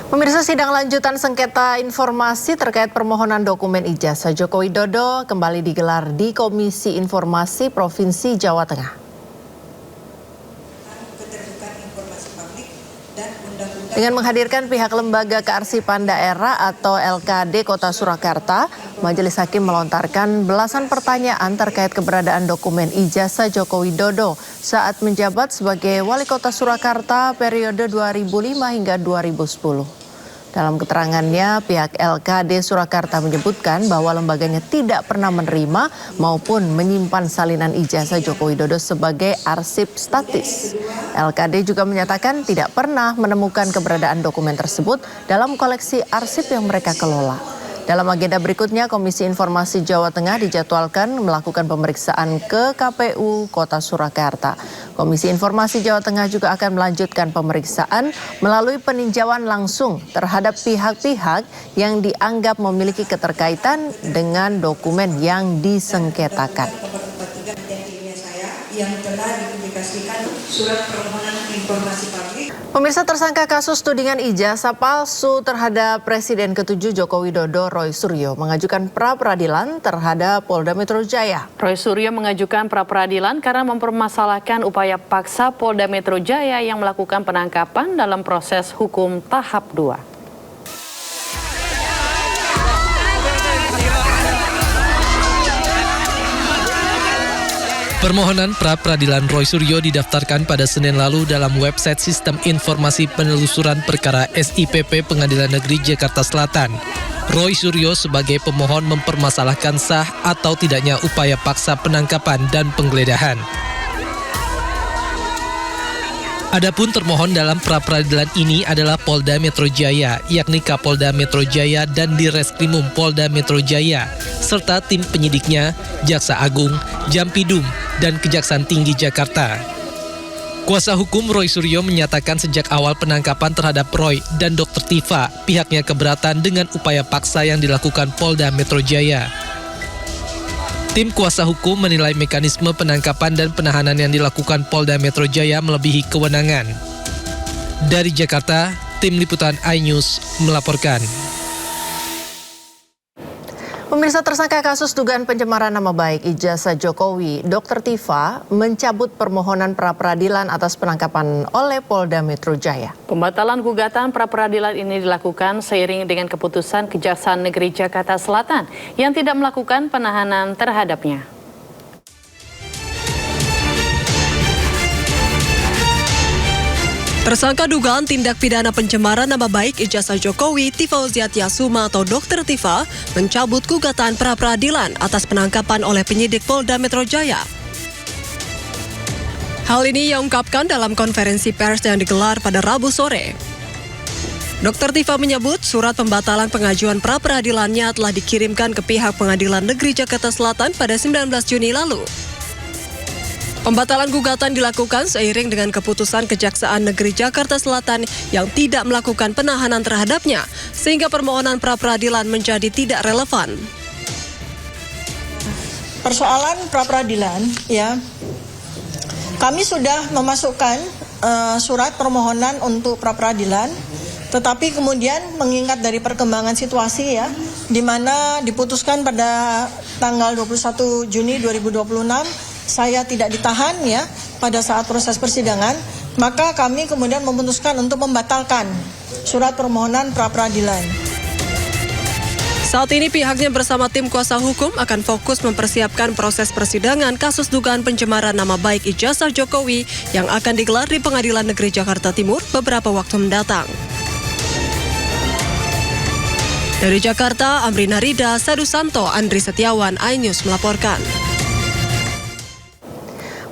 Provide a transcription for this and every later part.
Pemirsa, sidang lanjutan sengketa informasi terkait permohonan dokumen ijazah Joko Widodo kembali digelar di Komisi Informasi Provinsi Jawa Tengah. Dengan menghadirkan pihak Lembaga Kearsipan Daerah atau LKD Kota Surakarta, Majelis Hakim melontarkan belasan pertanyaan terkait keberadaan dokumen ijazah Joko Widodo saat menjabat sebagai Wali Kota Surakarta periode 2005 hingga 2010. Dalam keterangannya, pihak LKD Surakarta menyebutkan bahwa lembaganya tidak pernah menerima maupun menyimpan salinan ijazah Joko Widodo sebagai arsip statis. LKD juga menyatakan tidak pernah menemukan keberadaan dokumen tersebut dalam koleksi arsip yang mereka kelola. Dalam agenda berikutnya, Komisi Informasi Jawa Tengah dijadwalkan melakukan pemeriksaan ke KPU Kota Surakarta. Komisi Informasi Jawa Tengah juga akan melanjutkan pemeriksaan melalui peninjauan langsung terhadap pihak-pihak yang dianggap memiliki keterkaitan dengan dokumen yang disengketakan. Yang telah dipublikasikan surat permohonan informasi publik. Pemirsa, tersangka kasus tudingan ijazah palsu terhadap Presiden ke-7 Joko Widodo, Roy Suryo, mengajukan pra-peradilan terhadap Polda Metro Jaya. Roy Suryo mengajukan pra-peradilan karena mempermasalahkan upaya paksa Polda Metro Jaya yang melakukan penangkapan dalam proses hukum tahap 2. Permohonan pra-peradilan Roy Suryo didaftarkan pada Senin lalu dalam website Sistem Informasi Penelusuran Perkara SIPP Pengadilan Negeri Jakarta Selatan. Roy Suryo sebagai pemohon mempermasalahkan sah atau tidaknya upaya paksa penangkapan dan penggeledahan. Adapun termohon dalam pra-peradilan ini adalah Polda Metro Jaya, yakni Kapolda Metro Jaya dan Direskrimum Polda Metro Jaya, serta tim penyidiknya, Jaksa Agung, Jampidum, dan Kejaksaan Tinggi Jakarta. Kuasa hukum Roy Suryo menyatakan sejak awal penangkapan terhadap Roy dan Dr. Tifa, pihaknya keberatan dengan upaya paksa yang dilakukan Polda Metro Jaya. Tim kuasa hukum menilai mekanisme penangkapan dan penahanan yang dilakukan Polda Metro Jaya melebihi kewenangan. Dari Jakarta, tim liputan iNews melaporkan. Pemirsa, tersangka kasus dugaan pencemaran nama baik ijazah Jokowi, Dr. Tifa, mencabut permohonan pra-peradilan atas penangkapan oleh Polda Metro Jaya. Pembatalan gugatan pra-peradilan ini dilakukan seiring dengan keputusan Kejaksaan Negeri Jakarta Selatan yang tidak melakukan penahanan terhadapnya. Tersangka dugaan tindak pidana pencemaran nama baik ijazah Jokowi, Tifa Yasuma atau Dr. Tifa, mencabut gugatan pra-peradilan atas penangkapan oleh penyidik Polda Metro Jaya. Hal ini ia ungkapkan dalam konferensi pers yang digelar pada Rabu sore. Dr. Tifa menyebut surat pembatalan pengajuan pra-peradilannya telah dikirimkan ke pihak Pengadilan Negeri Jakarta Selatan pada 19 Juni lalu. Pembatalan gugatan dilakukan seiring dengan keputusan Kejaksaan Negeri Jakarta Selatan yang tidak melakukan penahanan terhadapnya, sehingga permohonan pra-peradilan menjadi tidak relevan. Persoalan pra-peradilan, ya, kami sudah memasukkan surat permohonan untuk pra-peradilan, tetapi kemudian mengingat dari perkembangan situasi, ya, di mana diputuskan pada tanggal 21 Juni 2026, saya tidak ditahan, ya, pada saat proses persidangan, maka kami kemudian memutuskan untuk membatalkan surat permohonan pra-peradilan. Saat ini pihaknya bersama tim kuasa hukum akan fokus mempersiapkan proses persidangan kasus dugaan pencemaran nama baik ijazah Jokowi yang akan digelar di Pengadilan Negeri Jakarta Timur beberapa waktu mendatang. Dari Jakarta, Amrina Rida, Sadu Santo, Andri Setiawan, iNews melaporkan.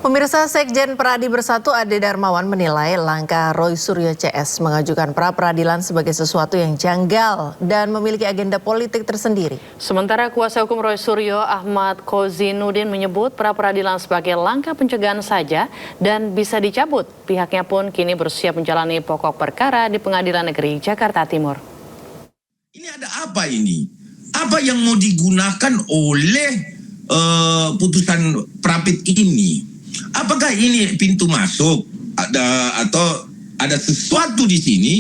Pemirsa, Sekjen Peradi Bersatu Ade Darmawan menilai langkah Roy Suryo CS mengajukan pra-peradilan sebagai sesuatu yang janggal dan memiliki agenda politik tersendiri. Sementara kuasa hukum Roy Suryo, Ahmad Kozinudin, menyebut pra-peradilan sebagai langkah pencegahan saja dan bisa dicabut. Pihaknya pun kini bersiap menjalani pokok perkara di Pengadilan Negeri Jakarta Timur. Ini ada apa ini? Apa yang mau digunakan oleh putusan Prapit ini? Apakah ini pintu masuk atau ada sesuatu di sini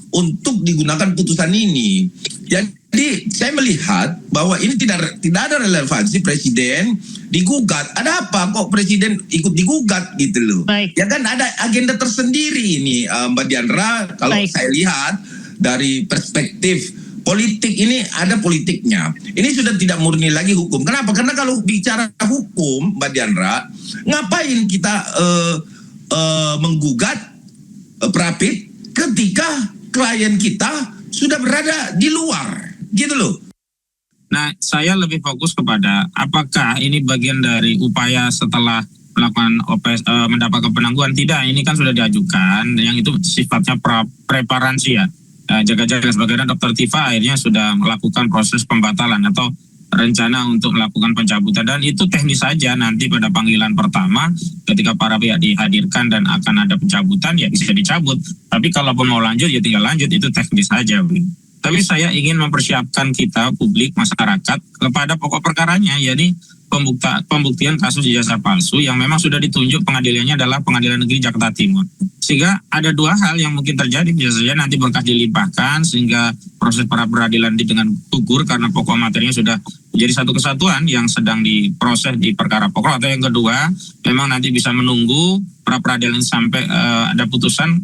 untuk digunakan putusan ini. Jadi saya melihat bahwa ini tidak ada relevansi presiden digugat. Ada apa kok presiden ikut digugat gitu loh? Baik. Ya kan ada agenda tersendiri ini, Mbak Diandra. Kalau Baik. saya lihat dari perspektif politik ini ada politiknya. Ini sudah tidak murni lagi hukum. Kenapa? Karena kalau bicara hukum, Mbak Diandra, ngapain kita menggugat Prapit ketika klien kita sudah berada di luar, gitu loh. Nah, saya lebih fokus kepada apakah ini bagian dari upaya setelah melakukan mendapatkan penangguhan. Tidak, ini kan sudah diajukan, yang itu sifatnya preparansi ya. Jaga-jaga sebagaimana Dr. Tifa akhirnya sudah melakukan proses pembatalan atau rencana untuk melakukan pencabutan, dan itu teknis saja. Nanti pada panggilan pertama ketika para pihak dihadirkan dan akan ada pencabutan ya bisa dicabut, tapi kalaupun mau lanjut ya tinggal lanjut, itu teknis saja. Tapi saya ingin mempersiapkan kita publik masyarakat kepada pokok perkaranya, yakni pembuktian kasus ijazah palsu yang memang sudah ditunjuk pengadilannya adalah Pengadilan Negeri Jakarta Timur. Sehingga ada dua hal yang mungkin terjadi, bisa saja nanti berkas dilimpahkan sehingga proses pra peradilan dengan gugur karena pokok materinya sudah menjadi satu kesatuan yang sedang diproses di perkara pokok, atau yang kedua memang nanti bisa menunggu pra peradilan sampai ada putusan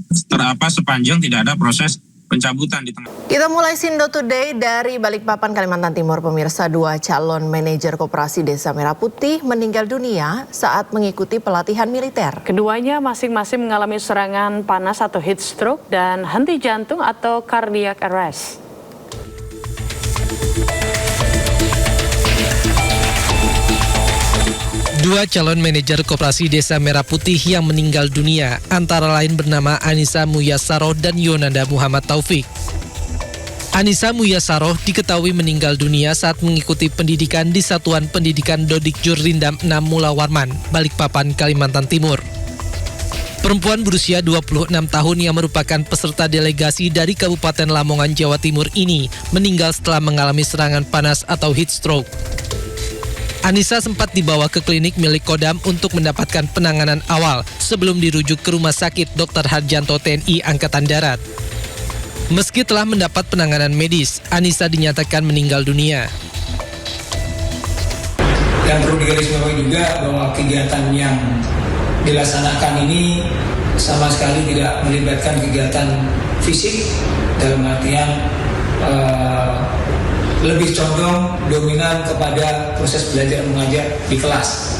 sepanjang tidak ada proses pencabutan di tengah. Kita mulai Sindo Today dari Balikpapan, Kalimantan Timur. Pemirsa, 2 calon manajer koperasi Desa Merah Putih meninggal dunia saat mengikuti pelatihan militer. Keduanya masing-masing mengalami serangan panas atau heat stroke dan henti jantung atau cardiac arrest. Dua calon manajer koperasi Desa Merah Putih yang meninggal dunia antara lain bernama Anissa Muyasaroh dan Yonanda Muhammad Taufik. Anissa Muyasaroh diketahui meninggal dunia saat mengikuti pendidikan di Satuan Pendidikan Dodik Jurlindam 6 Mula Warman, Balikpapan, Kalimantan Timur. Perempuan berusia 26 tahun yang merupakan peserta delegasi dari Kabupaten Lamongan, Jawa Timur ini meninggal setelah mengalami serangan panas atau heat stroke. Anissa sempat dibawa ke klinik milik Kodam untuk mendapatkan penanganan awal sebelum dirujuk ke Rumah Sakit Dr. Harjanto TNI Angkatan Darat. Meski telah mendapat penanganan medis, Anissa dinyatakan meninggal dunia. Dan perlu digarisbawahi juga bahwa kegiatan yang dilaksanakan ini sama sekali tidak melibatkan kegiatan fisik, dalam artian lebih condong dominan kepada proses belajar mengajar di kelas.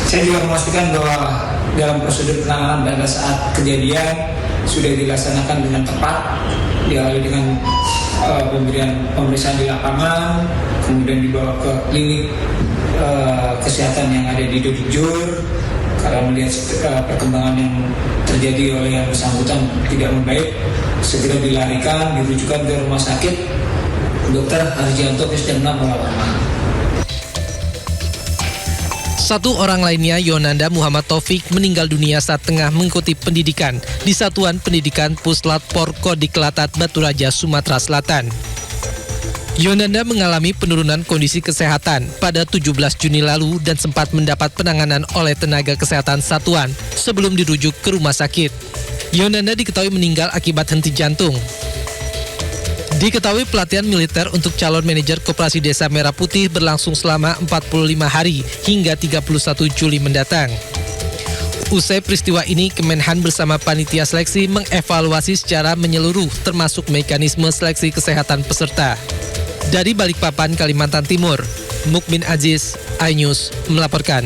Saya juga memastikan bahwa dalam prosedur penanganan pada saat kejadian sudah dilaksanakan dengan tepat, diawali dengan pemberian pemeriksaan di lapangan, kemudian dibawa ke klinik kesehatan yang ada di Dodik Jur. Karena melihat perkembangan yang terjadi oleh yang bersangkutan tidak membaik, segera dilarikan, dirujukan ke Rumah Sakit Dr. Harjanto TNI Mula Warman. Satu orang lainnya, Yonanda Muhammad Taufik, meninggal dunia saat tengah mengikuti pendidikan di Satuan Pendidikan Puslat Porko di Kelatat, Batu Raja, Sumatera Selatan. Yonanda mengalami penurunan kondisi kesehatan pada 17 Juni lalu dan sempat mendapat penanganan oleh tenaga kesehatan satuan sebelum dirujuk ke rumah sakit. Yonanda diketahui meninggal akibat henti jantung. Diketahui pelatihan militer untuk calon manajer koperasi Desa Merah Putih berlangsung selama 45 hari hingga 31 Juli mendatang. Usai peristiwa ini, Kemenhan bersama panitia seleksi mengevaluasi secara menyeluruh termasuk mekanisme seleksi kesehatan peserta. Dari Balikpapan, Kalimantan Timur, Mukmin Aziz, iNews melaporkan.